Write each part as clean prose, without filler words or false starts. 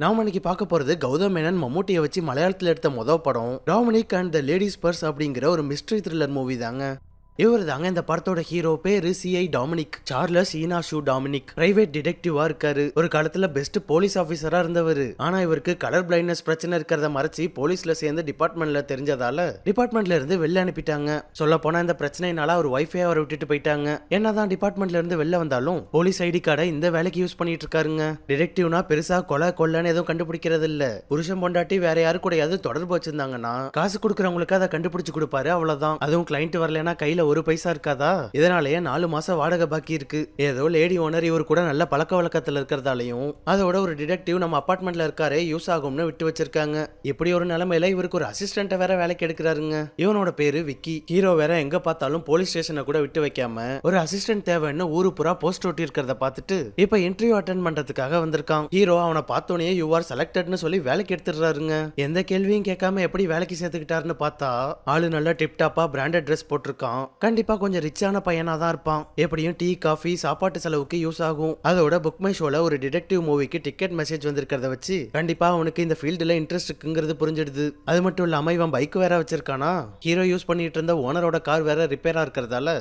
நாம இன்னைக்கு பார்க்க போறது கௌதம் மேனன் மம்முட்டியை வச்சு மலையாளத்தில் எடுத்த மொதல் படம் Dominic and the ladies purse அப்படிங்கிற ஒரு மிஸ்ட்ரி த்ரில்லர் மூவி தாங்க. இவர் தாங்க இந்த படத்தோட ஹீரோ. பேரு சிஐ டாமினிக், சார்லஸ் ஈனாஷு டாமினிக். பிரைவேட் டிடெக்டிவா இருக்காரு. ஒரு காலத்துல பெஸ்ட் போலீஸ் ஆபீசரா இருந்தவர். ஆனா இவருக்கு கலர் பிளைண்ட்னஸ் பிரச்சனை இருக்கிறத மறைச்சு போலீஸ்ல சேர்ந்து டிபார்ட்மெண்ட்ல தெரிஞ்சதால டிபார்ட்மெண்ட்ல இருந்து வெளில அனுப்பிட்டாங்க. சொல்ல போனா இந்த பிரச்சனைனால அவர் ஒய்ஃபே அவரை விட்டுட்டு போயிட்டாங்க. என்னதான் டிபார்ட்மெண்ட்ல இருந்து வெளில வந்தாலும் போலீஸ் ஐடி கார்டை இந்த வேலைக்கு யூஸ் பண்ணிட்டு இருக்காருங்க. டிடெக்டிவ்னா பெருசா கொலைன்னு எதுவும் கண்டுபிடிக்கிறது இல்ல. புருஷன் பொண்டாட்டி வேற யாரு கூடயாவது தொடர்பு வச்சிருந்தாங்கன்னா காசு கொடுக்கறவங்களுக்கு அதை கண்டுபிடிச்சு கொடுப்பாரு, அவ்வளவுதான். அதுவும் கிளைண்ட் வரலன்னா கையில ஒரு பைசா இருக்காதா. இதனாலேயே 4 மாசம் வாடகை பாக்கி இருக்கு. ஏதோ லேடி ஓனர் இவர் கூட நல்ல பழக்க வழக்கத்துல இருக்கிறதாலையும் அதோட ஒரு டிடெக்டிவ் நம்ம அபார்ட்மெண்ட்ல இருக்காரே யூஸ் ஆகும்னு விட்டு வச்சிருக்காங்க. இப்படி ஒரு நிலைமையில இவருக்கு ஒரு அசிஸ்டன்ட் வேற வேலைக்கு எடுக்கிறாருங்க. இவனோட பேரு விக்கி. ஹீரோ வேற எங்க பார்த்தாலும் போலீஸ் ஸ்டேஷனை கூட விட்டு வைக்காம ஒரு அசிஸ்டன்ட் தேவைன்னு ஊரு புறா போஸ்ட் ஒட்டி இருக்கிறத பார்த்துட்டு இப்ப இன்டர்வியூ அட்டென்ட் பண்றதுக்காக வந்திருக்கான். ஹீரோ அவனை பார்த்தோன்னே யூ ஆர் செலக்டட்னு சொல்லி வேலைக்கு எடுத்துடுறாருங்க. எந்த கேள்வியும் கேட்காம எப்படி வேலைக்கு சேர்த்துக்கிட்டாருன்னு பார்த்தா ஆளு நல்ல டிப்டாப்பா பிராண்டட் ட்ரெஸ் போட்டிருக்கான். கண்டிப்பா கொஞ்சம் ரிச்சான பையனா தான் இருப்பான். எப்படியும் டீ காஃபி சாப்பாட்டு செலவுக்கு யூஸ் ஆகும். அதோட புக் மை ஷோல ஒரு டிடெக்டிவ் மூவிக்கு டிக்கெட் மெசேஜ் வந்திருக்கிறத வச்சு கண்டிப்பா அவனுக்கு இந்த ஃபீல்டுல இன்ட்ரெஸ்ட் இருக்குங்கிறது புரிஞ்சிடுது. அது மட்டும் இல்லாம இவன் பைக் வேற வச்சிருக்கானா. ஹீரோ யூஸ் பண்ணிட்டு இருந்த ஓனரோட கார் வேற ரிப்பேரா இருக்கிறதால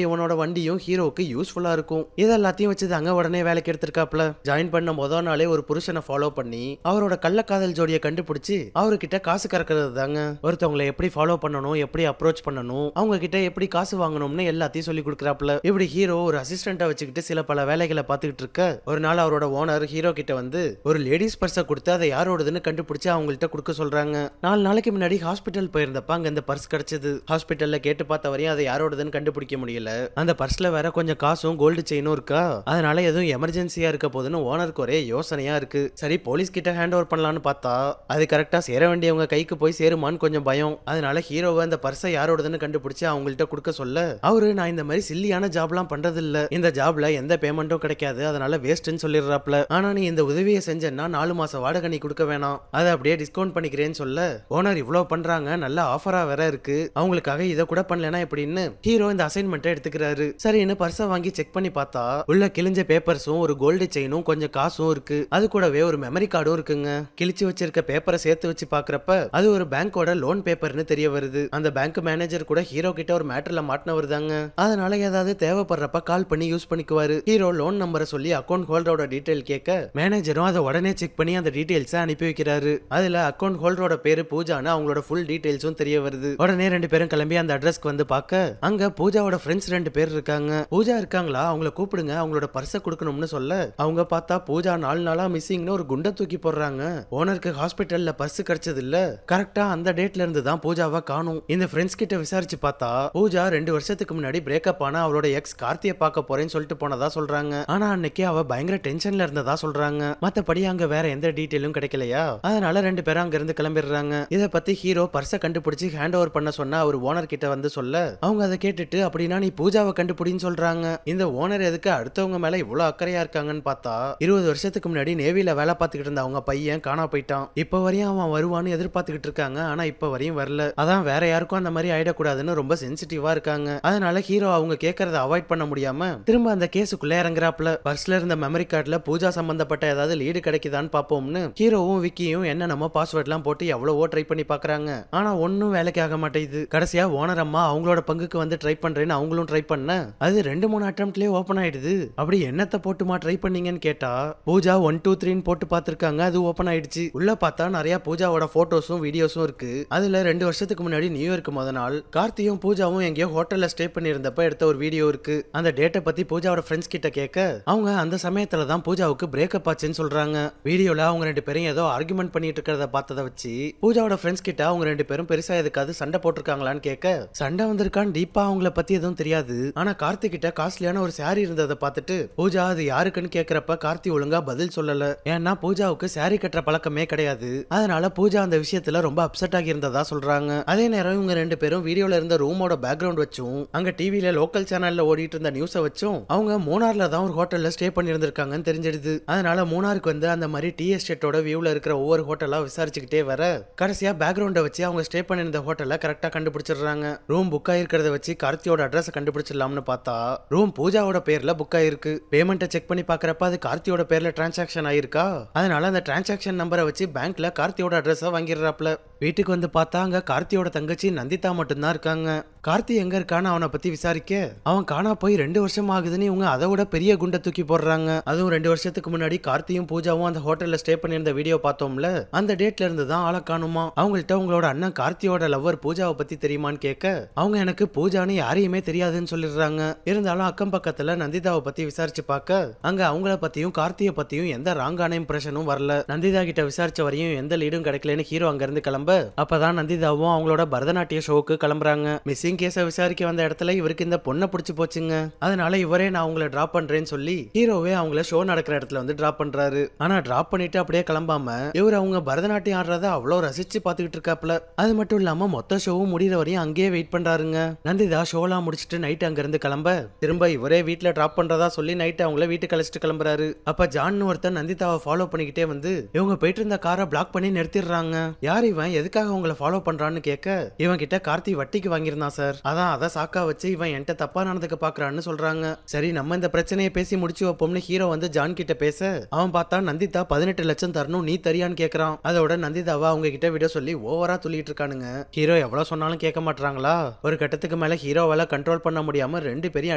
இவனோட வண்டியும் ஹீரோவுக்கு யூஸ்ஃபுல்லா இருக்கும். இதெல்லாத்தையும் வச்சு தாங்க உடனே வேலைக்கு எடுத்திருக்காப்ல. ஜாயின் பண்ண முதல் நாளே ஒரு புருஷனை ஃபாலோ பண்ணி அவரோட கள்ளக்காதல் ஜோடியை கண்டுபிடிச்சு அவர்கிட்ட காசு கறக்கிறது தாங்க. ஒருத்தவங்களை எப்படி ஃபாலோ பண்ணணும், எப்படி அப்ரோச் பண்ணணும், அவங்க கிட்ட எப்படி காசு வாங்கணும்னு எல்லாத்தையும் சொல்லி கொடுக்கறாப்ல. இப்படி ஹீரோ ஒரு அசிஸ்டன்ட்டை வச்சுக்கிட்டு சில பல வேலைகளை பார்த்துக்கிட்டு இருக்க ஒரு நாள் அவரோட ஓனர் ஹீரோ கிட்ட வந்து ஒரு லேடிஸ் பர்ஸை கொடுத்து அதை யாரோடதுன்னு கண்டுபிடிச்சு அவங்கள்ட்ட கொடுக்க சொல்றாங்க. 4 நாளைக்கு முன்னாடி ஹாஸ்பிட்டல் போயிருந்தப்ப அங்க இந்த பர்ஸ் கிடைச்சது. ஹாஸ்பிட்டல்ல கேட்டு பார்த்த வரையும் அதை யாரோடதுன்னு கண்டுபிடிக்க முடியல. அந்த பர்ஸ்ல வேற கொஞ்சம் காசும் கோல்டு செயினும் இருக்கா. அதனால எதுவும் எமர்ஜென்சியா இருக்க போதுன்னு ஓனருக்கு ஒரே யோசனையா இருக்கு. சரி போலீஸ் கிட்ட ஹேண்ட் ஓவர் பண்ணலான்னு பார்த்தா அது கரெக்டா சேர வேண்டியவங்க கைக்கு போய் சேருமான்னு கொஞ்சம் பயம். அதனால ஹீரோவை அந்த பர்ஸை யாரோடதுன்னு கண்டுபிடிச்சு அவங்கள்ட்ட கொடுக்க சொல்ல அவரு நான் இந்த மாதிரி சில்லியான ஜாப்லாம் பண்றது இல்ல, இந்த ஜாப்ல எந்த பேமெண்ட்டும் கிடைக்காது, அதனால வேஸ்ட்னு சொல்லிடுறாப்ல. ஆனா நீ இந்த உதவியை செஞ்சேன்னா 4 மாசம் வாடகை நீ கொடுக்க வேணாம், அதை அப்படியே டிஸ்கவுண்ட் பண்ணிக்கிறேன்னு சொல்ல ஓனர் இவ்வளவு பண்றாங்க, நல்ல ஆஃபரா வேற இருக்கு, அவங்களுக்காக இதை கூட பண்ணலனா எப்படின்னு ஹீரோ இந்த அசைன்மெண்ட்டை எடுத்துக்கிறாரு. சரின்னு பர்ஸை வாங்கி செக் பண்ணி பார்த்தா உள்ள கிழிஞ்ச பேப்பர்ஸும் ஒரு கோல்டு செயினும் கொஞ்சம் காசும் இருக்கு. அது கூடவே ஒரு மெமரி கார்டும் இருக்குங்க. கிழிச்சு வச்சிருக்க பேப்பரை சேர்த்து வச்சு பாக்குறப்ப அது ஒரு பேங்கோட லோன் பேப்பர்னு தெரிய வருது. அந்த பேங்க் மேனேஜர் கூட ஹீரோ கிட்ட ஒரு மேட்டர்ல மாட்டினவர் தாங்க. அதனால ஏதாவது தேவைப்படுறப்ப கால் பண்ணி யூஸ் பண்ணிக்குவாரு. ஹீரோ லோன் நம்பரை சொல்லி அக்கௌண்ட் ஹோல்டரோட டீடைல் கேட்க மேனேஜரும் அதை உடனே செக் பண்ணி அந்த டீடைல்ஸை அனுப்பி வைக்கிறாரு. அதுல அக்கௌண்ட் ஹோல்டரோட பேரு பூஜான்னு அவங்களோட ஃபுல் டீடைல்ஸும் தெரிய வருது. உடனே 2 பேரும் கிளம்பி அந்த அட்ரஸ்க்கு வந்து பார்க்க அங்க பூஜாவோட ஃப்ரெண்ட்ஸ் 2 பேர் இருக்காங்க. பூஜா இருக்காங்களா, அவங்கள கூப்பிடுங்க, அவங்களோட பர்ஸை கொடுக்கணும்னு சொல்ல அவங்க பார்த்தா பூஜா 4 நாளா மிஸ்ஸிங்னு ஒரு குண்டை தூக்கி போடுறாங்க. ஓனருக்கு ஹாஸ்பிட்டல்ல பர்ஸ் கிடைச்சது இல்ல, கரெக்டா அந்த டேட்ல இருந்து தான் பூஜாவை காணும். இந்த ஃப்ரெண்ட்ஸ் கிட்ட விசாரிச்சு பார்த்தா பூஜா 2 வருஷத்துக்கு முன்னாடி பிரேக்கப் ஆன அவளோட எக்ஸ் கார்த்தியை பார்க்க போறேன்னு சொல்லிட்டு போனதா சொல்றாங்க. ஆனா அன்னைக்கு அவ பயங்கர டென்ஷன்ல இருந்ததா சொல்றாங்க. மத்தபடி அங்க வேற எந்த டீடைலும் கிடைக்கலையா. அதனால 2 பேரும் அங்க இருந்து கிளம்பிடுறாங்க. இத பத்தி ஹீரோ பர்ஸை கண்டுபிடிச்சு ஹேண்ட் ஓவர் பண்ண சொன்னா அவர் ஓனர் கிட்ட வந்து சொல்ல அவங்க அதை கேட்டுட்டு அப்படின்னா நீ பூஜாவை கண்டுபிடின்னு சொல்றாங்க. இந்த ஓனர் எதுக்கு அடுத்தவங்க மேல இவ்வளவு அக்கறையா இருக்காங்கன்னு பார்த்தா 20 வருஷத்துக்கு முன்னாடி நேவில வேலை பார்த்துக்கிட்டு இருந்த அவங்க பையன் காணா போயிட்டான். இப்ப வரையும் அவன் வருவான்னு எதிர்பார்த்துக்கிட்டு இருக்காங்க. ஆனா இப்ப வரையும் வரல. அதான் வேற யாருக்கும் அந்த மாதிரி ஆயிடக்கூடாதுன்னு ரொம்ப சென்சிட்டிவா இருக்காங்க. அதனால ஹீரோ அவங்க கேட்கறத அவாய்ட் பண்ண முடியாம திரும்ப அந்த கேஸுக்குள்ள இறங்குறாப்ல. பர்ஸ்ல இருந்த மெமரி கார்டுல பூஜா சம்பந்தப்பட்ட ஏதாவது லீடு கிடைக்குதான்னு பாப்போம்னு ஹீரோவும் விக்கியும் என்னென்னமோ பாஸ்வேர்ட்லாம் போட்டு எவ்வளவோ ட்ரை பண்ணி பாக்குறாங்க. ஆனா ஒன்னும் வேலைக்கு ஆக மாட்டேங்குது. கடைசியா ஓனர் அம்மா அவங்களோட பங்குக்கு வந்து ட்ரை பண்றேன்னு அவங்களும் ட்ரை பண்ண அது 2-3 அட்டெம்ப்ட்லயே ஓபன் ஆயிடுது. அப்படி என்னத்தை போட்டுமா ட்ரை பண்ணீங்கன்னு கேட்டா பூஜா 1 2 3 போட்டு பாத்துருக்காங்க, அது ஓபன் ஆயிடுச்சு. உள்ள பார்த்தா நிறைய பூஜாவோட போட்டோஸும் வீடியோஸும் இருக்கு. அதுல 2 வருஷத்துக்கு முன்னாடி நியூ இயர்க்கு முத நாள் கார்த்தியும் பூஜாவும் எங்கேயோ ஹோட்டல்ல ஸ்டே பண்ணியிருந்தப்ப எடுத்த ஒரு வீடியோ இருக்கு. அந்த டேட்டை பத்தி பூஜாவோட ஃப்ரெண்ட்ஸ் கிட்ட கேட்க அவங்க அந்த சமயத்துல தான் பூஜாவுக்கு பிரேக்கப் ஆச்சுன்னு சொல்றாங்க. வீடியோல அவங்க 2 பேரும் ஏதோ ஆர்குமெண்ட் பண்ணிட்டு இருக்கிறத பார்த்தத வச்சு பூஜாவோட ஃப்ரெண்ட்ஸ் கிட்ட அவங்க 2 பேரும் பெருசா எதுக்காவது சண்டை போட்டிருக்காங்களான்னு கேட்க சண்டை வந்திருக்கான்னு டீப்பா அவங்கள பத்தி எதுவும் தெரியாது. ஆனா கார்த்தி கிட்ட காஸ்ட்லியான ஒரு சாரி இருந்ததை பார்த்துட்டு பூஜா அது யாருக்குன்னு கேட்கறப்ப கார்த்தி ஒழுங்கா பதில் சொல்லல. ஏன்னா பூஜாவுக்கு சாரி கட்டுற பழக்கமே கிடையாது. அதனால பூஜா அந்த விஷயத்துல ரொம்ப அப்செட் ஆகி இருந்ததா சொல்றாங்க. அதே நேரம் இவங்க 2 பேரும் வீடியோல இருந்த ரூமோட பேக்ரவுண்ட் பேக்ரவுண்ட் வச்சும் அங்க டிவில லோக்கல் சேனல்ல ஓடிட்டு இருந்த நியூஸை வச்சும் அவங்க மூணார்ல தான் ஒரு ஹோட்டல்ல ஸ்டே பண்ணியிருந்திருக்காங்கன்னு தெரிஞ்சிடுது. அதனால மூணாருக்கு வந்து அந்த மாதிரி டீ எஸ்டேட்டோட வியூல இருக்கிற ஒவ்வொரு ஹோட்டலா விசாரிச்சுக்கிட்டே வர கடைசியா பேக்ரவுண்டை வச்சு அவங்க ஸ்டே பண்ணியிருந்த ஹோட்டலை கரெக்டா கண்டுபிடிச்சிடுறாங்க. ரூம் புக் ஆயிருக்கிறத வச்சு கார்த்தியோட அட்ரஸ் கண்டுபிடிச்சிடலாம்னு பார்த்தா ரூம் பூஜாவோட பேர்ல புக் ஆயிருக்கு. பேமெண்ட்டை செக் பண்ணி பாக்குறப்ப அது கார்த்தியோட பேர்ல டிரான்சாக்ஷன் ஆயிருக்கா. அதனால அந்த டிரான்சாக்ஷன் நம்பரை வச்சு பேங்க்ல கார்த்தியோட அட்ரஸை வாங்கிடுறாப்ல. வீட்டுக்கு வந்து பார்த்தா அங்க கார்த்தியோட தங்கச்சி நந்திதா மட்டும்தான் இருக்காங்க. கார்த்தி எங்க இருக்கான்னு அவனை பத்தி விசாரிக்க அவன் காணா போய் 2 வருஷம் ஆகுதுன்னு இவங்க அதை விட பெரிய குண்டை தூக்கி போடுறாங்க. அதுவும் 2 வருஷத்துக்கு முன்னாடி கார்த்தியும் பூஜாவும் அந்த ஹோட்டல்ல ஸ்டே பண்ணியிருந்த வீடியோ பார்த்தோம்ல, அந்த டேட்ல இருந்து தான் ஆளை காணுமா. அவங்கள்ட்ட உங்களோட அண்ணன் கார்த்தியோட லவ்வர் பூஜாவை பத்தி தெரியுமான்னு கேட்க அவங்க எனக்கு பூஜான்னு யாரையுமே தெரியாதுன்னு சொல்லிடுறாங்க. இருந்தாலும் அக்கம் பக்கத்துல நந்திதாவை பத்தி விசாரிச்சு பார்க்க அங்க அவங்கள பத்தியும் கார்த்திய பத்தியும் எந்த ராங்கான இம்ப்ரெஷனும் வரல. நந்திதா கிட்ட விசாரிச்ச வரையும் எந்த லீடும் கிடைக்கலன்னு ஹீரோ அங்க இருந்து கிளம்ப அப்பதான் நந்திதாவும் அவங்களோட பரதநாட்டிய ஷோக்கு கிளம்புறாங்க. மிஸ்ஸிங் கேஸ விசாரிக்க வந்த இடத்துல இவருக்கு இந்த பொண்ணை பிடிச்சு போச்சுங்க. அதனால இவரே நான் உங்களை டிராப் பண்றேன்னு சொல்லி ஹீரோவே அவங்கள ஷோ நடக்கிற இடத்துல வந்து டிராப் பண்றாரு. ஆனா டிராப் பண்ணிட்டு அப்படியே கிளம்பாம இவர் அவங்க பரதநாட்டியம் ஆடுறத அவ்வளோ ரசிச்சு பாத்துக்கிட்டு இருக்காப்ல. அது மட்டும் இல்லாம மொத்த ஷோவும் முடிகிற வரையும் அங்கேயே வெயிட் பண்றாருங்க. நந்திதா ஷோலாம் முடிச்சுட்டு நைட் அங்க இருந்து கிளம்ப திரும்ப இவரே வீட்டுல டிராப் பண்றதா சொல்லி நைட் அவங்கள வீட்டுக்கு அழைச்சிட்டு கிளம்புறாரு. அப்ப ஜான் ஒருத்தன் நந்திதாவை ஃபாலோ பண்ணிக்கிட்டே வந்து இவங்க போயிட்டு இருந்த காரை பிளாக் பண்ணி நிறுத்திடுறாங்க. யார் இவன், எதுக்காக உங்களை ஃபாலோ பண்றான்னு கேட்க இவன் கிட்ட கார்த்தி வட்டிக்கு வாங்கியிருந்தான் சார், அதான் அதை சாக்கா வச்சு இவன் என்கிட்ட தப்பா நடந்துக்க பாக்குறான்னு சொல்றாங்க. சரி நம்ம இந்த பிரச்சனையை பேசி முடிச்சு வைப்போம்னு ஹீரோ வந்து ஜான் கிட்ட பேச அவன் பார்த்தா நந்திதா 18 லட்சம் தரணும் நீ தரியான்னு கேக்குறான். அதோட நந்திதாவா அவங்க கிட்ட விட சொல்லி ஓவரா துள்ளிட்டு இருக்கானுங்க. ஹீரோ எவ்வளவு சொன்னாலும் கேட்க மாட்டாங்களா. ஒரு கட்டத்துக்கு மேல ஹீரோவால கண்ட்ரோல் பண்ண முடியாம 2 பேரையும்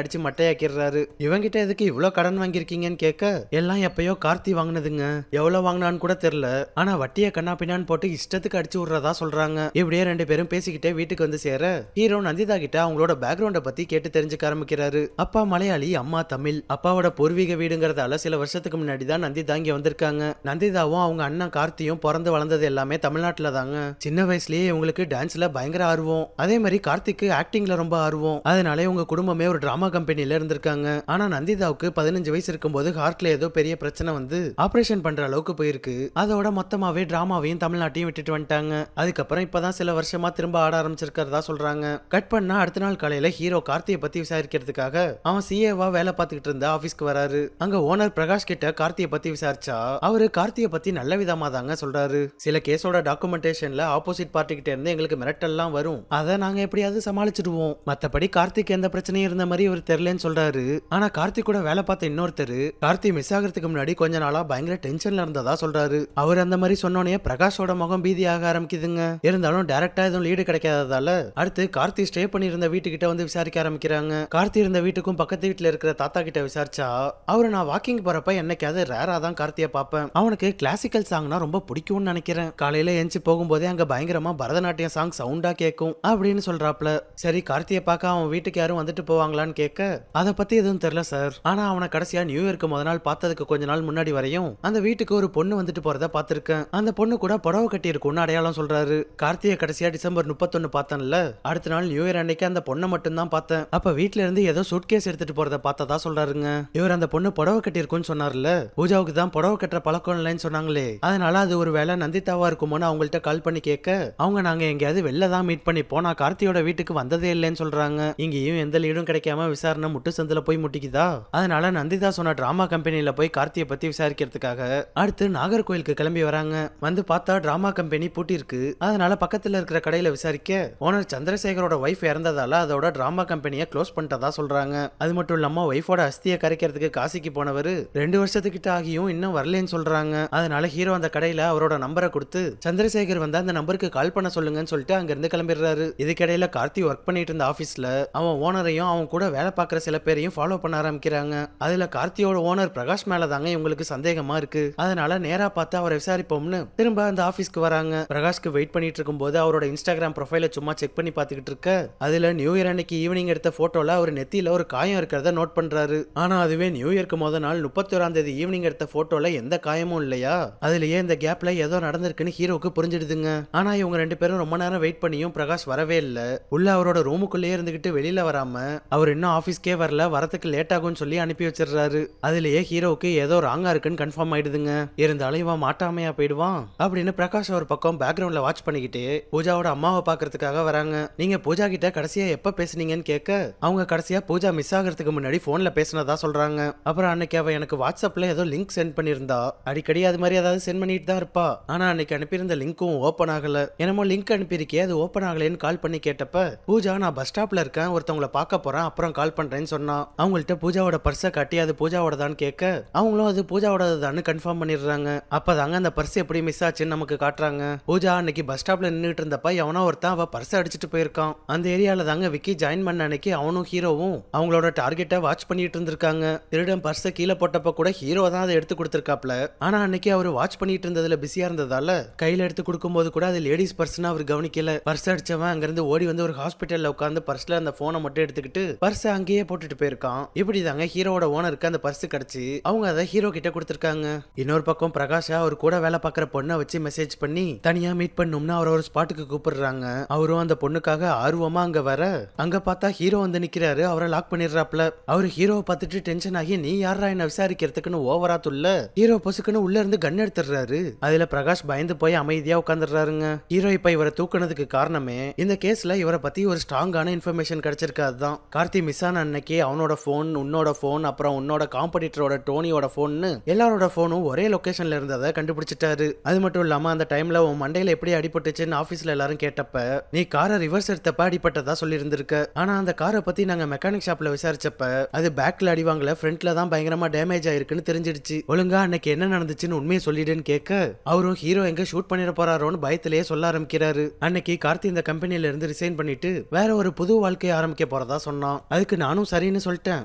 அடிச்சு மட்டையாக்கிடுறாரு. இவங்கிட்ட எதுக்கு இவ்வளவு கடன் வாங்கிருக்கீங்கன்னு கேட்க எல்லாம் எப்பயோ கார்த்தி வாங்கினதுங்க, எவ்வளவு வாங்கினான்னு கூட தெரியல, ஆனா வட்டியை கண்ணா பின்னான்னு போட்டு இஷ்டத்துக்கு அடிச்சு விடுறதா சொல்றாங்க. இப்படியே 2 பேரும் பேசிக்கிட்டே வீட்டுக்கு வந்து சேர ஹீரோ நந்திதா கிட்ட அவங்களோட பேக்ரவுண்ட பத்தி கேட்டு தெரிஞ்சுக்க ஆரம்பிக்கிறாரு. அப்பா மலையாளி, அம்மா தமிழ். அப்பாவோட பூர்வீக வீடுங்கிறதால சில வருஷத்துக்கு முன்னாடி தான் நந்திதா இங்க வந்திருக்காங்க. நந்திதாவும் அவங்க அண்ணன் கார்த்தியும் பிறந்து வளர்ந்தது எல்லாமே தமிழ்நாட்டுல தாங்க. சின்ன வயசுலயே இவங்களுக்கு டான்ஸ்ல பயங்கர ஆர்வம். அதே மாதிரி கார்த்திக்கு ஆக்டிங்ல ரொம்ப ஆர்வம். அதனால இவங்க குடும்பமே ஒரு டிராமா கம்பெனில இருந்திருக்காங்க. ஆனா நந்திதாவுக்கு 15 வயசு இருக்கும்போது ஹார்ட்ல ஏதோ பெரிய பிரச்சனை வந்து ஆபரேஷன் பண்ற அளவுக்கு போயிருக்கு. அதோட மொத்தமாவே டிராமாவையும் தமிழ்நாட்டையும் விட்டுட்டு வந்துட்டாங்க. அதுக்கப்புறம் இப்பதான் சில வருஷமா திரும்ப ஆட ஆரம்பிச்சிருக்கிறதா சொல்றாங்க. கட் பண்ணா அடுத்த நாள் காலையில ஹீரோ கார்த்தியை பத்தி விசாரிக்கிறதுக்காக அவன் சிஏவா வேலை பார்த்துக்கிட்டு இருந்த ஆபீஸ்க்கு வராரு. அங்க ஓனர் பிரகாஷ் கிட்ட கார்த்தியை பத்தி விசாரிச்சா அவரு கார்த்தியை பத்தி நல்ல விதமா தாங்க சொல்றாரு. சில கேஸோட டாக்குமெண்டேஷன்ல ஆப்போசிட் பார்ட்டி கிட்ட இருந்து எங்களுக்கு மிரட்டல்லாம் வரும், அதை நாங்க எப்படியாவது சமாளிச்சிடுவோம். மத்தபடி கார்த்திக் எந்த பிரச்சனையும் இருந்த மாதிரி இவர் தெரியலன்னு சொல்றாரு. ஆனா கார்த்திக் கூட வேலை பார்த்த இன்னொருத்தர் கார்த்தி மிஸ் ஆகிறதுக்கு முன்னாடி கொஞ்ச நாளா பயங்கர டென்ஷன்ல இருந்ததா சொல்றாரு. அவர் அந்த மாதிரி சொன்னோனே பிரகாஷோட முகம் பீதியாக ஆரம்பிக்குதுங்க. இருந்தாலும் டைரக்டா எதுவும் லீடு கிடைக்காததால அடுத்து கார்த்தி ஸ்டே பண்ணியிருந்த வீட்டுக்கிட்ட வந்து விசாரிக்க ஆரம்பிக்கிறாங்க. கார்த்தி இருந்த வீட்டுக்கும் பக்கத்து வீட்டுல இருக்கிற தாத்தா கிட்ட விசாரிச்சா அவரு நான் வாக்கிங் போறப்ப என்னைக்காவது ரேரா தான் கார்த்தியை பார்ப்பேன், அவனுக்கு கிளாசிக்கல் சாங்னா ரொம்ப பிடிக்கும்னு நினைக்கிறேன், காலையில எஞ்சி போகும்போதே அங்க பயங்கரமா பரதநாட்டியம் சாங் சவுண்டா கேட்கும் அப்படின்னு சொல்றாப்ல. சரி கார்த்தியை பார்க்க அவன் வீட்டுக்கு யாரும் வந்துட்டு போவாங்களான்னு கேட்க அதை பத்தி எதுவும் தெரியல சார், ஆனா அவனை கடைசியா நியூ இயர்க்கு முத நாள் பார்த்ததுக்கு கொஞ்ச நாள் முன்னாடி வரையும் அந்த வீட்டுக்கு ஒரு பொண்ணு வந்துட்டு போறத பார்த்திருக்கேன், அந்த பொண்ணு கூட புடவை கட்டி இருக்கும்னு அடையாளம் சொல்றாரு. கார்த்தியை கடைசியா டிசம்பர் 31 பார்த்தேன்ல, அடுத்த நாள் நியூ இயர் அன்னைக்கு அந்த பொண்ணை மட்டும் தான் பார்த்தேன், அப்ப வீட்ல இருந்து ஏதோ சூட்கேஸ் எடுத்துட்டு போறத பார்த்ததா சொல்றாருங்க. இவர் அந்த பொண்ணு புடவை கட்டி இருக்கும்னு சொன்னார்ல, பூஜாவுக்கு தான் புடவை கட்டுற பழக்கம் இல்லைன்னு சொன்னாங்களே, அதனால அது ஒரு வேளை நந்திதாவா இருக்குமோன்னு அவங்கள்ட்ட கால் பண்ணி கேட்க அவங்க நாங்க எங்கேயாவது வெளில தான் மீட் பண்ணி போனா கார்த்தியோட வீட்டுக்கு வந்ததே இல்லைன்னு சொல்றாங்க. இங்கேயும் எந்த லீடும் கிடைக்காம விசாரணை முட்டு சந்தில போய் முட்டிக்குதா. அதனால நந்திதா சொன்ன டிராமா கம்பெனில போய் கார்த்தியை பத்தி விசாரிக்கிறதுக்காக அடுத்து நாகர்கோயிலுக்கு கிளம்பி வராங்க. வந்து பார்த்தா டிராமா கம்பெனி பூட்டி இருக்கு. அதனால பக்கத்துல இருக்கிற கடையில விசாரிக்க ஓனர் சந்திரசேகரோட வைஃப் இறந்ததால அதோட டிராமா கம்பெனியை க்ளோஸ் பண்ணிட்டதா சொல்றாங்க. அது மட்டும் இல்லாம வைஃபோட அஸ்தியை கரைக்கிறதுக்கு காசிக்கு போனவர் 2 வருஷத்துக்கிட்ட ஆகியும் இன்னும் வரலன்னு சொல்றாங்க. அதனால ஹீரோ அந்த கடையில அவரோட நம்பரை கொடுத்து சந்திரசேகர் வந்து அந்த நம்பருக்கு கால் பண்ண சொல்லுங்கன்னு சொல்லிட்டு அங்க இருந்து கிளம்பிடுறாரு. இதுக்கிடையில கார்த்தி ஒர்க் பண்ணிட்டு இருந்த ஆபீஸ்ல அவன் ஓனரையும் அவன் கூட வேலை பார்க்குற சில பேரையும் ஃபாலோ பண்ண ஆரம்பிக்கிறாங்க. அதுல கார்த்தியோட ஓனர் பிரகாஷ் மேல தாங்க இவங்களுக்கு சந்தேகமா இருக்கு. அதனால நேரா பார்த்து அவரை விசாரிப்போம்னு திரும்ப அந்த ஆபீஸ்க்கு வராங்க. பிரகாஷ்க்கு வெயிட் பண்ணிட்டு இருக்கும்போது அவரோட இன்ஸ்டாகிராம் ப்ரொஃபைலை சும்மா செக் பண்ணி பார்த்துக்கிட்டு இருக்க அதுல நியூ இயர் அன்னைக்கு ஈவினிங் எடுத்த போட்டோல அவர் நெத்தியில ஒரு காயம் இருக்கிறத நோட் பண்றாரு. ஆனா அதுவே நியூ இயர்க்கு முத நாள் 31ஆம் தேதி ஈவினிங் எடுத்த போட்டோல எந்த காயமும் இல்லையா. அதுலயே இந்த கேப்ல ஏதோ நடந்திருக்குன்னு ஹீரோக்கு புரிஞ்சிடுதுங்க. ஆனா இவங்க 2 பேரும் ரொம்ப நேரம் வெயிட் பண்ணியும் பிரகாஷ் வரவே இல்ல. உள்ள அவரோட ரூமுக்குள்ளேயே இருந்துகிட்டு வெளியில வராம அவர் இன்னும் ஆபீஸ்க்கே வரல, வரதுக்கு லேட் ஆகும்னு சொல்லி அனுப்பி வச்சிடுறாரு. அதுலயே ஹீரோக்கு ஏதோ ராங்கா இருக்குன்னு கன்ஃபார்ம் ஆயிடுதுங்க. இருந்தாலும் இவன் மாட்டாமையா போயிடுவான் அப்படின்னு பிரகாஷ் ஒரு பக்கம் பேக்ரவுண்ட்ல வாட்ச் பண்ணிக்கிட்டு பூஜாவோட அம்மாவை பாக்குறதுக்காக வராங்க. நீங்க பூஜா கிட்ட கடைசி கடைசியா எப்ப பேசுனீங்கன்னு கேட்க அவங்க கடைசியா பூஜா மிஸ் ஆகிறதுக்கு முன்னாடி போன்ல பேசினதா சொல்றாங்க. அப்புறம் அன்னைக்கு அவ எனக்கு வாட்ஸ்அப்ல ஏதோ லிங்க் சென்ட் பண்ணியிருந்தா. அடிக்கடி அது மாதிரி ஏதாவது சென்ட் பண்ணிட்டு தான் இருப்பா. ஆனா அன்னைக்கு அனுப்பியிருந்த லிங்க்கும் ஓப்பன் ஆகல. என்னமோ லிங்க் அனுப்பியிருக்கே, அது ஓப்பன் ஆகலன்னு கால் பண்ணி கேட்டப்ப பூஜா நான் பஸ் ஸ்டாப்ல இருக்கேன், ஒருத்தவங்களை பார்க்க போறேன், அப்புறம் கால் பண்றேன்னு சொன்னா. அவங்கள்ட்ட பூஜாவோட பர்ஸை காட்டி அது பூஜாவோடதான்னு கேட்க அவங்களும் அது பூஜாவோடதான்னு கன்ஃபார்ம் பண்ணிடுறாங்க. அப்பதாங்க அந்த பர்ஸ் எப்படி மிஸ் ஆச்சுன்னு நமக்கு காட்டுறாங்க. பூஜா அன்னைக்கு பஸ் ஸ்டாப்ல நின்றுட்டு இருந்தப்ப எவனோ ஒருத்தன் அவ பர்ஸை அடிச்சுட்டு போயிருக்கான். அந்த ஏரியால தாங்க விக்கி ஜாயின் பண்ண அன்னைக்கு அவனும் ஹீரோவும் அவங்களோட டார்கெட்டை வாட்ச் பண்ணிட்டு இருந்திருக்காங்க. திருடன் பர்ஸை கீழே போட்டப்ப கூட ஹீரோ தான் அதை எடுத்து கொடுத்திருக்காப்ல. ஆனா அன்னைக்கு அவர் வாட்ச் பண்ணிட்டு இருந்ததுல பிஸியா இருந்ததால கையில எடுத்து கொடுக்கும்போது கூட அது லேடிஸ் பர்ஸ்னு அவர் கவனிக்கல. பர்ஸ் அடிச்சவன் அங்கிருந்து ஓடி வந்து ஒரு ஹாஸ்பிட்டல்ல உட்காந்து பர்ஸ்ல அந்த போனை மட்டும் எடுத்துக்கிட்டு பர்ஸை அங்கேயே போட்டுட்டு போயிருக்கான். இப்படிதாங்க ஹீரோவோட ஓனருக்கு அந்த பர்ஸ் கிடைச்சு அவங்க அதை ஹீரோ கிட்ட கொடுத்திருக்காங்க. இன்னொரு பக்கம் பிரகாஷா அவர் கூட வேலை பார்க்குற பொண்ணை வச்சு மெசேஜ் பண்ணி தனியா மீட் பண்ணும்னு அவர் ஒரு ஸ்பாட்டுக்கு கூப்பிடுறாங்க. அவரும் அந்த பொண்ணுக்காக ஆர்வமா அங்க வர அங்க பார்த்தா ஹீரோ வந்து நிக்கிறாரு. அவரை லாக் பண்ணிடுறாப்ல. அவரு ஹீரோவை பார்த்துட்டு டென்ஷன் ஆகி நீ யாரா என்ன விசாரிக்கிறதுக்குன்னு ஓவரா துள்ள ஹீரோ பொசுக்குன்னு உள்ள இருந்து கன் எடுத்துடுறாரு. அதுல பிரகாஷ் பயந்து போய் அமைதியா உட்காந்துடுறாருங்க. ஹீரோ இப்ப இவரை தூக்குனதுக்கு காரணமே இந்த கேஸ்ல இவரை பத்தி ஒரு ஸ்ட்ராங்கான இன்ஃபர்மேஷன் கிடைச்சிருக்கு. அதுதான் கார்த்தி மிஸ் ஆன அன்னைக்கு அவனோட போன், உன்னோட போன், அப்புறம் உன்னோட காம்படிட்டரோட டோனியோட போன்னு எல்லாரோட போனும் ஒரே லொகேஷன்ல இருந்ததை கண்டுபிடிச்சிட்டாரு. அது மட்டும் இல்லாம அந்த டைம்ல உன் மண்டையில எப்படி அடிபட்டுச்சுன்னு ஆபீஸ்ல எல்லாரும் கேட்டப்ப நீ காரை ரிவர்ஸ் எடுத்தப்ப அடிபட்டதா சொல்லி இருந்திருக்க. ஆனா அந்த காரை பத்தி நாங்க மெக்கானிக் ஷாப்ல விசாரிச்சப்ப அது பேக்ல அடிவாங்கல, ஃப்ரண்ட்ல தான் பயங்கரமா டேமேஜ் ஆயிருக்குன்னு தெரிஞ்சிடுச்சு. ஒழுங்கா அன்னைக்கு என்ன நடந்துச்சுன்னு உண்மையை சொல்லிடுன்னு கேட்க அவரும் ஹீரோ எங்க ஷூட் பண்ணிட போறாரோன்னு பயத்திலேயே சொல்ல ஆரம்பிக்கிறாரு. அன்னைக்கு கார்த்தி இந்த கம்பெனில இருந்து ரிசைன் பண்ணிட்டு வேற ஒரு புது வாழ்க்கையை ஆரம்பிக்க போறதா சொன்னான். அதுக்கு நானும் சரின்னு சொல்லிட்டேன்.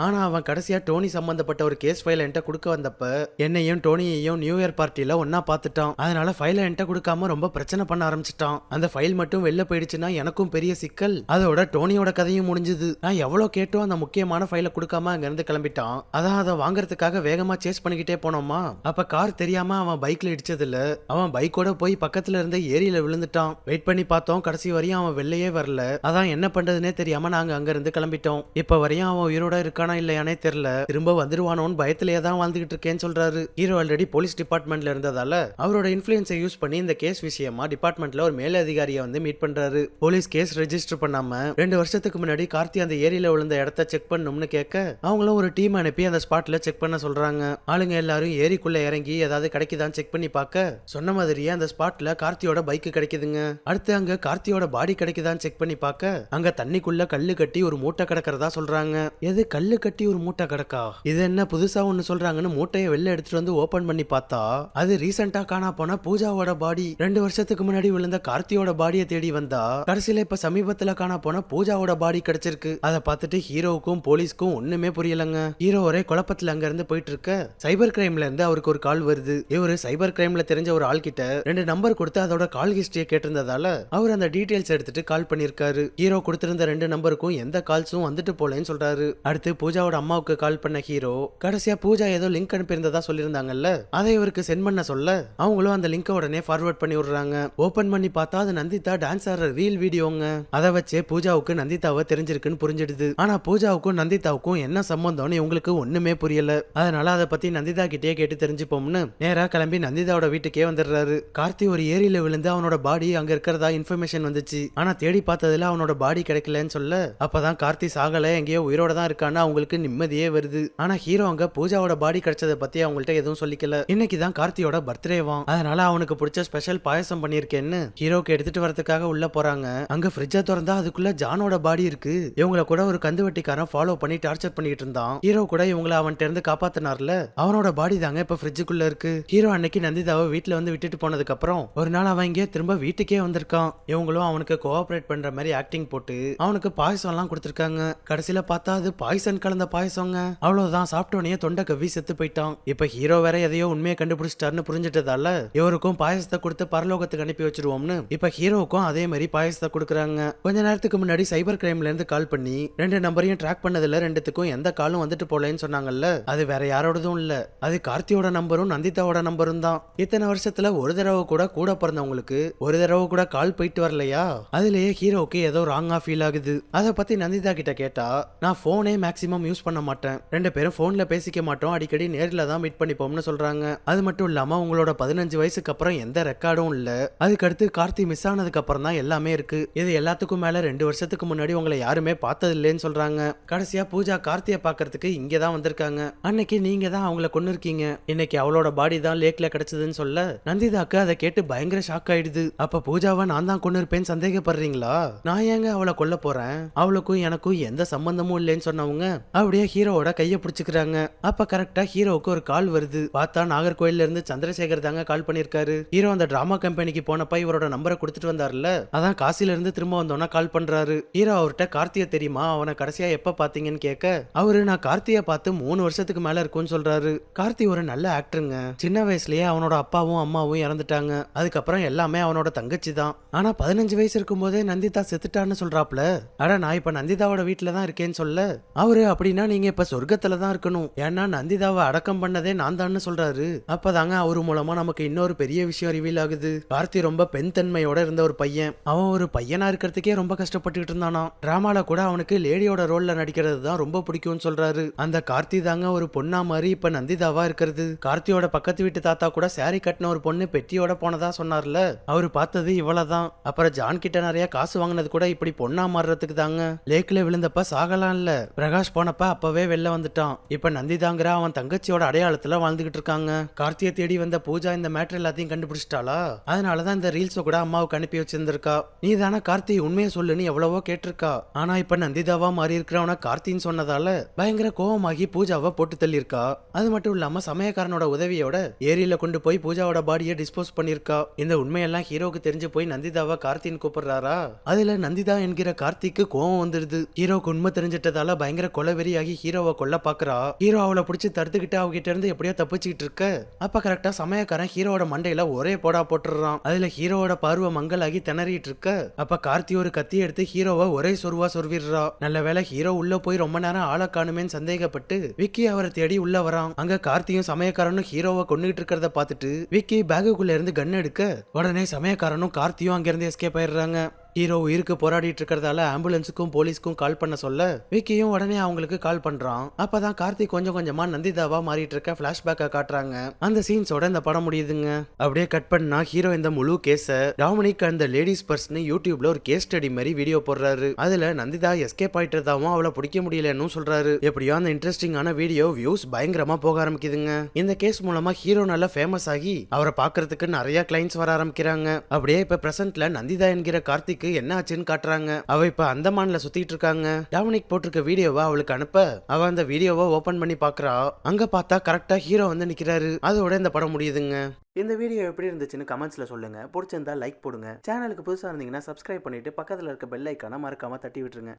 ஆனா அவன் கடைசியா டோனி சம்பந்தப்பட்ட ஒரு கேஸ் ஃபைல் என்கிட்ட கொடுக்க வந்தப்ப என்னையும் டோனியையும் நியூ இயர் பார்ட்டில ஒன்னா பார்த்துட்டான். அதனால ஃபைலை என்கிட்ட கொடுக்காம ரொம்ப பிரச்சனை பண்ண ஆரம்பிச்சிட்டான். அந்த ஃபைல் மட்டும் வெளில போயிடுச்சுன்னா எனக்கும் பெரிய சிக்கல். அதோட டோனியோட கதையும் முடிஞ்சது. நான் எவ்வளவு கேட்டும் அந்த முக்கியமான ஃபைலை கொடுக்காம அங்க இருந்து கிளம்பிட்டான். அதான் அதை வாங்குறதுக்காக வேகமா சேஸ் பண்ணிக்கிட்டே போனோமா, அப்ப கார் தெரியாம அவன் பைக்ல இடிச்சதுல அவன் பைக்கோட போய் பக்கத்துல இருந்த ஏரியில விழுந்துட்டான். வெயிட் பண்ணி பார்த்தோம், கடைசி வரையும் அவன் வெளியே வரல. அதான் என்ன பண்றதுன்னே தெரியாம நாங்க அங்க இருந்து கிளம்பிட்டோம். இப்ப வரையும் அவன் உயிரோட இருக்கானா இல்லையானே தெரியல. திரும்ப வந்துருவானோன்னு பயத்திலேயே தான் வாழ்ந்துகிட்டு இருக்கேன்னு சொல்றாரு. ஹீரோ ஆல்ரெடி போலீஸ் டிபார்ட்மெண்ட்ல இருந்ததால அவரோட இன்ஃப்ளூயன்ஸை யூஸ் பண்ணி இந்த கேஸ் விஷயமா டிபார்ட்மெண்ட்ல ஒரு மேலதிகாரியை வந்து மீட் பண்றாரு. போலீஸ் கேஸ் ரெஜிஸ்டர் பண்ணாம 2 வருஷத்துக்கு முன்னாடி கார்த்தி அந்த ஏரியில விழுந்த இடத்த செக் பண்ணணும்னு கேட்க அவங்களும் ஒரு டீம் அனுப்பி அந்த ஸ்பாட்ல செக் பண்ண சொல்றாங்க. ஆளுங்க எல்லாரும் ஏரிக்குள்ள இறங்கி ஏதாவது கிடைக்குதான் செக் பண்ணி பார்க்க சொன்ன மாதிரியே அந்த ஸ்பாட்ல கார்த்தியோட பைக் கிடைக்குதுங்க. அடுத்து அங்க கார்த்தியோட பாடி கிடைக்குதான் செக் பண்ணி பார்க்க அங்க தண்ணிக்குள்ள கல்லு கட்டி ஒரு மூட்டை கிடக்கிறதா சொல்றாங்க. எது கல்லு கட்டி ஒரு மூட்டை கிடக்கா? இது என்ன புதுசா ஒன்னு சொல்றாங்கன்னு மூட்டையை வெளில எடுத்துட்டு வந்து ஓபன் பண்ணி பார்த்தா அது ரீசெண்டா காணா போன பூஜாவோட பாடி. 2 வருஷத்துக்கு முன்னாடி விழுந்த கார்த்தியோட பாடியை தேடி வந்தா கடைசியில இப்ப சமீபத்துல காணா போன பூஜாவோட பாடி கிடைச்சிருக்கு. அதை பார்த்துட்டு ஹீரோவுக்கும் போலீஸ்க்கும் ஒண்ணுமே புரியலங்க. ஹீரோ ஒரே குழப்பத்துல அங்க இருந்து போயிட்டு இருக்க சைபர் கிரைம்ல இருந்து அவருக்கு ஒரு கால் வருது. இவரு சைபர் கிரைம்ல தெரிஞ்ச ஒரு ஆள் கிட்ட 2 நம்பர் கொடுத்து அதோட கால் ஹிஸ்டரியை கேட்டிருந்ததால அவர் அந்த டீடைல்ஸ் எடுத்துட்டு கால் பண்ணிருக்காரு. ஹீரோ கொடுத்திருந்த 2 நம்பருக்கும் எந்த கால்ஸும் வந்துட்டு போலன்னு சொல்றாரு. அடுத்து பூஜாவோட அம்மாவுக்கு கால் பண்ண ஹீரோ கடைசியா பூஜா ஏதோ லிங்க் அனுப்பியிருந்ததா சொல்லியிருந்தாங்கல்ல, அதை இவருக்கு சென்ட் பண்ண சொல்ல அவங்களும் அந்த லிங்கை உடனே ஃபார்வர்ட் பண்ணி விடுறாங்க. ஓபன் பண்ணி பார்த்தா அது நந்திதா டான்ஸ் ஆடுற ரீல் வீடியோங்க. அதை வச்சு பூஜாவுக்கு நந்திதாவை தெரிஞ்சிருக்குன்னு புரிஞ்சிடுது. ஆனா பூஜாவுக்கும் நந்திதாவுக்கும் என்ன சம்பந்தம்னு இவங்களுக்கு ஒண்ணுமே புரியல. அதனால அதை பத்தி நந்திதா கிட்டே கேட்டு தெரிஞ்சுப்போம்னு நேரா கிளம்பி நந்திதாவோட வீட்டுக்கே வந்துடுறாரு. கார்த்தி ஒரு ஏரியில விழுந்து அவனோட பாடி அங்க இருக்கிறதா இன்ஃபர்மேஷன் வந்துச்சு. ஆனா தேடி பார்த்ததுல அவனோட பாடி கிடைக்கலன்னு சொல்ல அப்பதான் கார்த்தி சாகல, எங்கேயோ உயிரோட தான் இருக்கான்னு அவங்களுக்கு நிம்மதியே வருது. ஆனா ஹீரோ அங்க பூஜாவோட பாடி கிடைச்சதை பத்தி அவங்கள்ட்ட எதுவும் சொல்லிக்கல. இன்னைக்கு தான் கார்த்தியோட பர்த்டேவாம். அதனால அவனுக்கு பிடிச்ச ஸ்பெஷல் பாயசம் பண்ணிருக்கேன்னு ஹீரோக்கு எடுத்துட்டு வரதுக்காக உள்ள போறாங்க. அங்க ஃப்ரிட்ஜை திறந்தா அதுக்குள்ள ஜானோட பாடி இருக்கு. இவங்களை கூட ஒரு கந்து வட்டிக்காரன் ஃபாலோ பண்ணி டார்ச்சர் பண்ணிட்டு இருந்தான். ஹீரோ கூட இவங்களை அவன்கிட்ட இருந்து காப்பாத்தினார்ல, அவனோட பாடி தாங்க இப்ப ஃப்ரிட்ஜுக்குள்ள இருக்கு. ஹீரோ அன்னைக்கு நந்திதாவை வீட்டுல வந்து விட்டுட்டு போனதுக்கு அப்புறம் ஒரு நாள் அவன் இங்கே திரும்ப வீட்டுக்கே வந்திருக்கான். இவங்களும் அவனுக்கு கோஆபரேட் பண்ற மாதிரி ஆக்டிங் போட்டு அவனுக்கு பாயசம் எல்லாம் கொடுத்திருக்காங்க. கடைசியில பார்த்தா அது பாய்சன் கலந்த பாயசங்க. அவ்வளவுதான், சாப்பிட்டோனே தொண்டை கவ்வி செத்து போயிட்டான். இப்ப ஹீரோ வேற எதையோ உண்மையை கண்டுபிடிச்சிட்டாருன்னு புரிஞ்சிட்டதால இவருக்கும் பாயசத்தை கொடுத்து பரலோகத்துக்கு அனுப்பி வச்சிருவோம்னு இப்ப ஹீரோவுக்கும் அதே மாதிரி பாயசத்தை கொடுக்குறாங்க. கொஞ்ச நேரத்துக்கு முன்னாடி சைபர் கிரைம்ல இருந்து கால் பண்ணி 2 நம்பரையும் ட்ராக் பண்ணதுல 2த்துக்கும் எந்த காலும் வந்துட்டு போலன்னு சொன்னாங்கல்ல, அது வேற யாரோடதும் இல்ல, அது கார்த்தியோட நம்பரும் நந்திதாவோட நம்பரும் தான். இத்தனை வருஷத்துல ஒரு தடவை கூட பிறந்தவங்களுக்கு ஒரு தடவை கூட கால் போயிட்டு வரலையா? அதுலயே ஹீரோவுக்கு ஏதோ ராங்கா ஃபீல் ஆகுது. அதை பத்தி நந்திதா கிட்ட கேட்டா நான் போனே மேக்ஸிமம் யூஸ் பண்ண மாட்டேன், 2 பேரும் போன்ல பேசிக்க மாட்டோம், அடிக்கடி நேர்ல தான் மீட் பண்ணிப்போம்னு சொல்றாங்க. அது மட்டும் இல்லாம உங்களோட 15 வயசுக்கு அப்புறம் எந்த ரெக்கார்டும் இல்ல, அதுக்கடுத்து கார்த்தி மிஸ் ஆனதுக்கு அப்புறம் தான் எல்லாமே இருக்கு. இது எல்லாத்துக்கும் மேல 2 வருஷத்துக்கு முன்னாடி உங்களை யாருமே பார்த்தது இல்லைன்னு சொல்றாங்க. கடைசியா பூஜா கார்த்தியை பார்க்கறதுக்கு இங்கே தான் வந்திருக்காங்க. அன்னைக்கு நீங்க தான் அவங்கள கொன்னு இருக்கீங்க, இன்னைக்கு அவளோட பாடி தான் லேக்ல கிடைச்சதுன்னு சொல்ல நந்திதாக்கு அதை கேட்டு பயங்கர ஷாக் ஆயிடுது. அப்ப பூஜாவை நான் தான் கொன்னு இருப்பேன்னு சந்தேகப்படுறீங்களா? நான் ஏங்க அவளை கொல்ல போறேன், அவளுக்கும் எனக்கும் எந்த சம்பந்தமும் இல்லைன்னு சொன்னவங்க அப்படியே ஹீரோவோட கையை பிடிச்சுக்கிறாங்க. அப்ப கரெக்டா ஹீரோவுக்கு ஒரு கால் வருது. பார்த்தா நாகர்கோயில்ல இருந்து சந்திரசேகர் தாங்க கால் பண்ணிருக்காரு. ஹீரோ அந்த டிராமா கம்பெனிக்கு போனப்ப இவரோட நம்பரை கொடுத்துட்டு வந்தாருல, அதான் காசில இருந்து திரும்ப வந்தோன்னா கால் பண்றாரு. ஹீரோ அவர்கிட்ட கார்த்தியை தெரியுமா, அவனை கடைசியா எப்ப பாத்தீங்கன்னு கேட்க அவரு நான் கார்த்தியை பார்த்து 3 வருஷத்துக்கு மேல இருக்கும்னு சொல்றாரு. கார்த்தி ஒரு நல்ல ஆக்டருங்க, சின்ன வயசுலயே அவனோட அப்பாவும் அம்மாவும் இறந்துட்டாங்க, அதுக்கப்புறம் எல்லாமே அவனோட தங்கச்சி தான். ஆனா 15 வயசு இருக்கும் போதே நந்திதா செத்துட்டான்னு சொல்றாப்ல. அட நான் இப்ப நந்திதாவோட வீட்டுல தான் இருக்கேன்னு சொல்ல அவரு அப்படின்னா நீங்க இப்ப சொர்க்கத்துல தான் இருக்கணும், ஏன்னா நந்திதாவை அடக்கம் பண்ணதே நான் தான் சொல்றாரு. அப்பதாங்க அவரு மூலமா நமக்கு இன்னொரு பெரிய விஷயம் ரிவீல் ஆகுது. கார்த்தி ரொம்ப பெண் தன்மையோட இருந்த ஒரு பையன், அவன் ஒரு பையனா இருக்கிறதுக்கே ரொம்ப கஷ்டப்பட்டுட்டு இருந்தானா. டிராமால கூட அவனுக்கு லேடியோட ரோல்ல நடிக்கிறது தான் ரொம்ப பிடிக்கும்னு சொல்றாரு. அந்த கார்த்தி தாங்க ஒரு பொண்ணா மாதிரி இப்ப நந்திதாவா இருக்கிறது. கார்த்தியோட பக்கத்து வீட்டு தாத்தா கூட சாரி கட்டின ஒரு பொண்ணு பெட்டியோட போனதா சொன்னார்ல, அவரு பார்த்தது இவ்வளவுதான். அப்புறம் ஜான் கிட்ட நிறைய காசு வாங்கினது கூட இப்படி பொண்ணா மாறுறதுக்கு தாங்க. லேக்ல விழுந்தப்ப சாகலாம் இல்ல, பிரகாஷ் போனப்ப அப்பவே வெளில வந்துட்டான். இப்ப நந்திதாங்கிற அவன் தங்கச்சியோட அடையாளத்துல வாழ்ந்துகிட்டு இருக்காங்க. கார்த்தியை தேடி வந்த பூஜா இந்த மேட்டர் எல்லாத்தையும் கண்டுபிடிச்சிட்டாளா, அதனாலதான் இந்த ரீல்ஸ கூட அம்மாவுக்கு அனுப்பி வச்சிருந்திருக்கா. நீ தானே கார்த்தி உண்மையை சொல்லுன்னு எவ்வளவோ கேட்டிருக்கா. ஆனா இப்ப நந்திதாவா மாறி இருக்கிறவன கார்த்தின்னு சொன்னதால பயங்கர கோவமாகி பூஜாவை போட்டு தள்ளியிருக்கா. அது மட்டும் இல்லாம சமயக்காரனோட உதவியோட ஏரியில கொண்டு போய் பூஜாவோட பாடியை டிஸ்போஸ் பண்ணிருக்கா. இந்த உண்மையெல்லாம் ஹீரோக்கு தெரிஞ்சு போய் நந்திதாவை கார்த்தின்னு கூப்பிடுறாரா. அதுல நந்திதா என்கிற கார்த்திக்கு கோவம் வந்துருது. ஹீரோக்கு உண்மை தெரிஞ்சிட்டதால பயங்கர கொலவெறியாகி ஹீரோவை கொல்ல பாக்குறா. ஹீரோ அவளை பிடிச்சி தடுத்துக்கிட்டு அவகிட்ட இருந்து எப்படியோ தப்பிச்சுக்கிட்டு இருக்க அப்ப கரெக்டா சமயக்காரன் ஹீரோட மண்டையில ஒரே போடா போட்டுறான். அதுல ஹீரோவோட பார்வை மங்கலாகி திணறிட்டு இருக்க அப்ப கார்த்தி ஒரு கத்தி எடுத்து ஹீரோவை ஒரே சொருவா சொருவிடுறா. நல்ல வேளை ஹீரோ உள்ள போய் ரொம்ப நேரம் ஆள காணுமேன்னு சந்தேகப்பட்டு விக்கி அவரை தேடி உள்ள வரான். அங்க கார்த்தியும் சமயக்காரனும் ஹீரோவை கொண்டுகிட்டு இருக்கிறத பார்த்துட்டு விக்கி பேகுக்குள்ள இருந்து கன் எடுக்க உடனே சமயக்காரனும் கார்த்தியும் அங்கிருந்து எஸ்கேப் ஆயிடுறாங்க. ஹீரோ உயிருக்கு போராடிட்டு இருக்கிறதால ஆம்புலன்ஸுக்கும் போலீஸ்க்கும் கால் பண்ண சொல்ல விக்கியும் உடனே அவங்களுக்கு கால் பண்றான். அப்பதான் கார்த்திக் கொஞ்சம் கொஞ்சமா நந்திதாவா மாறிட்டு இருக்க பிளாஷ்பேக்கை காட்டுறாங்க. அந்த சீன்ஸோட இந்த படம் முடியுதுங்க. அப்படியே கட் பண்ணா ஹீரோ இந்த முழு கேஸ டாமினிக் அண்ட் லேடிஸ் பர்ஸ்னு யூடியூப்ல ஒரு கேஸ் ஸ்டடி மாதிரி வீடியோ போடுறாரு. அதுல நந்திதா எஸ்கேப் ஆயிட்டதாவும் அவளை பிடிக்க முடியலன்னு சொல்றாரு. எப்படியோ அந்த இன்ட்ரெஸ்டிங்கான வீடியோ வியூஸ் பயங்கரமா போக ஆரம்பிக்குதுங்க. இந்த கேஸ் மூலமா ஹீரோ நல்லா ஃபேமஸ் ஆகி அவரை பாக்குறதுக்கு நிறைய கிளைண்ட்ஸ் வர ஆரம்பிக்கிறாங்க. அப்படியே இப்ப பிரசன்ட்ல நந்திதா என்கிற கார்த்திக் என்ன ஆச்சுன்னு காட்டுறாங்க. அவ இப்ப அந்தமான்ல சுத்திட்டு இருக்காங்க. டாமினிக் போட்டிருக்க வீடியோவை அவளுக்கு அனுப்ப அவ அந்த வீடியோவை ஓபன் பண்ணி பாக்குறா. அங்க பார்த்தா கரெக்டா ஹீரோ வந்து நிக்கிறாரு. அதோட இந்த படம் முடியுதுங்க. இந்த வீடியோ எப்படி இருந்துச்சுன்னு கமெண்ட்ஸ்ல சொல்லுங்க. பிடிச்சிருந்தா லைக் போடுங்க. சேனலுக்கு புதுசா இருந்தீங்கன்னா சப்ஸ்கிரைப் பண்ணிட்டு பக்கத்துல இருக்க பெல் ஐக்கான மறக்காம தட்டி விட்டுருங்க.